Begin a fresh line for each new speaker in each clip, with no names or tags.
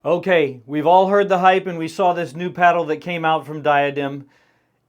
Okay, we've all heard the hype and we saw this new paddle that came out from Diadem.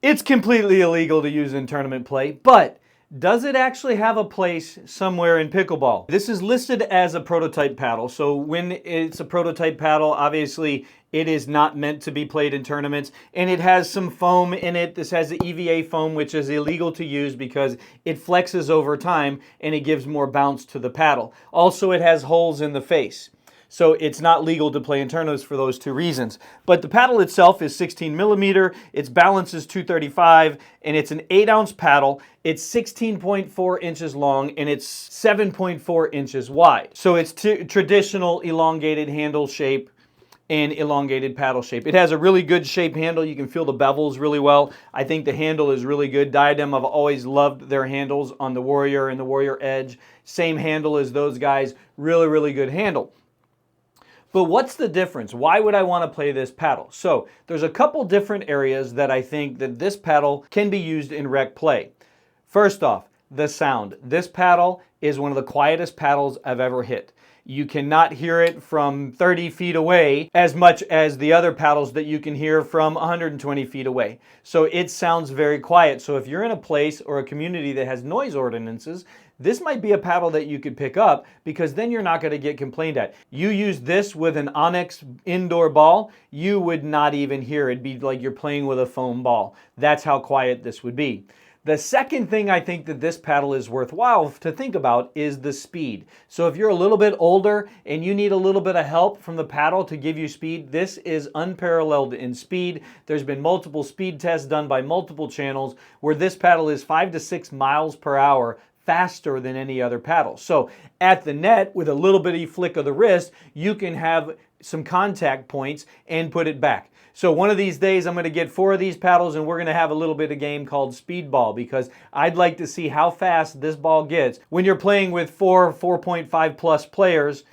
It's completely illegal to use in tournament play, but does it actually have a place somewhere in pickleball? This is listed as a prototype paddle, so when it's a prototype paddle, obviously it is not meant to be played in tournaments, and it has some foam in it. This has the EVA foam, which is illegal to use because it flexes over time and it gives more bounce to the paddle. Also, it has holes in the face. So it's not legal to play in tournaments for those two reasons. But the paddle itself is 16 millimeter, its balance is 235, and it's an 8-ounce paddle. It's 16.4 inches long, and it's 7.4 inches wide. So it's traditional elongated handle shape and elongated paddle shape. It has a really good shape handle. You can feel the bevels really well. I think the handle is really good. Diadem, I've always loved their handles on the Warrior and the Warrior Edge. Same handle as those guys. Really, really good handle. But what's the difference? Why would I want to play this paddle? So there's a couple different areas that I think that this paddle can be used in rec play. First off, the sound. This paddle is one of the quietest paddles I've ever hit. You cannot hear it from 30 feet away as much as the other paddles that you can hear from 120 feet away. So it sounds very quiet. So if you're in a place or a community that has noise ordinances, this might be a paddle that you could pick up because then you're not going to get complained at. You use this with an Onyx indoor ball, you would not even hear it. It'd be like you're playing with a foam ball. That's how quiet this would be. The second thing I think that this paddle is worthwhile to think about is the speed. So if you're a little bit older and you need a little bit of help from the paddle to give you speed, this is unparalleled in speed. There's been multiple speed tests done by multiple channels where this paddle is 5 to 6 miles per hour faster than any other paddle. So at the net, with a little bitty flick of the wrist, you can have some contact points and put it back. So one of these days, I'm going to get 4 of these paddles and we're going to have a little bit of game called speedball because I'd like to see how fast this ball gets. When you're playing with 4.5 plus players,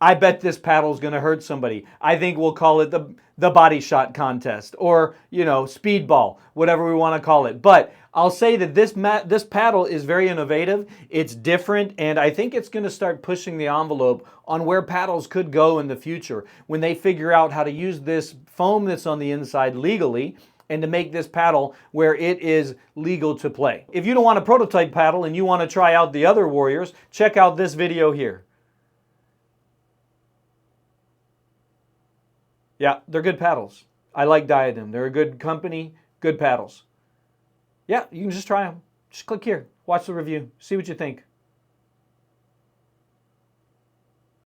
I bet this paddle is going to hurt somebody. I think we'll call it the body shot contest or, speedball, whatever we want to call it. But I'll say that this paddle is very innovative. It's different, and I think it's going to start pushing the envelope on where paddles could go in the future when they figure out how to use this foam that's on the inside legally and to make this paddle where it is legal to play. If you don't want a prototype paddle and you want to try out the other Warriors, check out this video here. Yeah, they're good paddles. I like Diadem. They're a good company, good paddles. Yeah, you can just try them. Just click here, watch the review, see what you think.